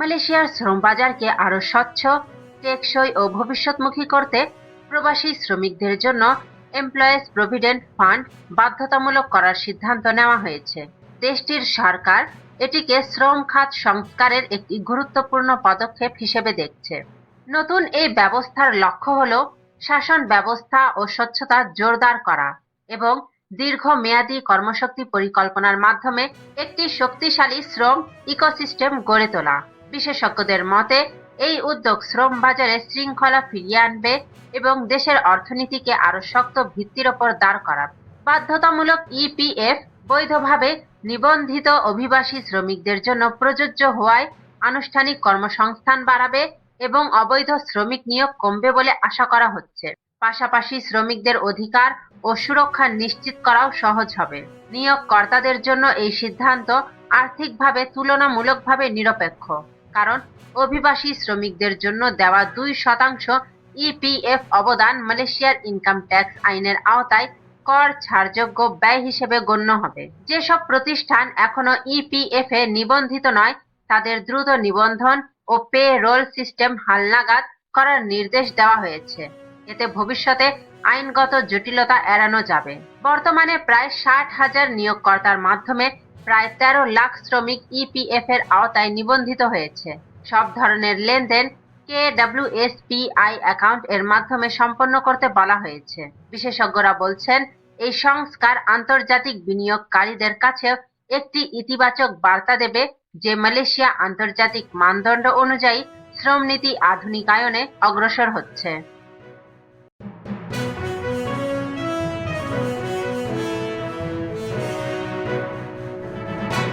মালয়েশিয়ার শ্রম বাজারকে আরো স্বচ্ছ, টেকসই ও ভবিষ্যৎমুখী করতে প্রবাসী শ্রমিকদের জন্য এমপ্লয়িজ প্রভিডেন্ট ফান্ড বাধ্যতামূলক করার সিদ্ধান্ত নেওয়া হয়েছে। দেশটির সরকার এটিকে শ্রম খাত সংস্কারের একটি গুরুত্বপূর্ণ পদক্ষেপ হিসেবে দেখছে। নতুন এই ব্যবস্থার লক্ষ্য হল শাসন ব্যবস্থা ও স্বচ্ছতা জোরদার করা এবং দীর্ঘমেয়াদী কর্মশক্তি পরিকল্পনার মাধ্যমে একটি শক্তিশালী শ্রম ইকোসিস্টেম গড়ে তোলা। বিশেষজ্ঞদের মতে এই উদ্যোগ শ্রম বাজারে শৃঙ্খলা ফিরিয়ে আনবে এবং দেশের অর্থনীতিকে আরো শক্ত ভিত্তির ওপর দাঁড় করাবে। বাধ্যতামূলক ইপিএফ বৈধভাবে নিবন্ধিত অভিবাসী শ্রমিকদের জন্য প্রযোজ্য হওয়ায় আনুষ্ঠানিক কর্মসংস্থান বাড়াবে এবং অবৈধ শ্রমিক নিয়োগ কমবে বলে আশা করা হচ্ছে। পাশাপাশি শ্রমিকদের অধিকার ও সুরক্ষা নিশ্চিত করাও সহজ হবে। নিয়োগকর্তাদের জন্য এই সিদ্ধান্ত আর্থিকভাবে তুলনামূলকভাবে নিরপেক্ষ, কারণ অভিবাসী শ্রমিকদের জন্য দেওয়া 2% ইপিএফ অবদান মালয়েশিয়ার ইনকাম ট্যাক্স আইনের আওতায় কর ছাড়যোগ্য ব্যয় হিসেবে গণ্য হবে। যেসব প্রতিষ্ঠান এখনো ইপিএফ এ নিবন্ধিত নয় তাদের দ্রুত নিবন্ধন ও পে রোল সিস্টেম হালনাগাদ করার নির্দেশ দেওয়া হয়েছে। এতে ভবিষ্যতে আইনগত জটিলতা এড়ানো যাবে। বর্তমানে প্রায় 60,000 নিয়োগকর্তার মাধ্যমে প্রায় 13 লাখ শ্রমিক ইপিএফ এর আওতায় নিবন্ধিত হয়েছে। সব ধরনের লেনদেন KWSPI অ্যাকাউন্ট এর মাধ্যমে সম্পন্ন করতে বলা হয়েছে। বিশেষজ্ঞরা বলছেন এই সংস্কার আন্তর্জাতিক বিনিয়োগকারীদের কাছে একটি ইতিবাচক বার্তা দেবে যে মালয়েশিয়া আন্তর্জাতিক মানদণ্ড অনুযায়ী শ্রম নীতি আধুনিকায়নে অগ্রসর হচ্ছে।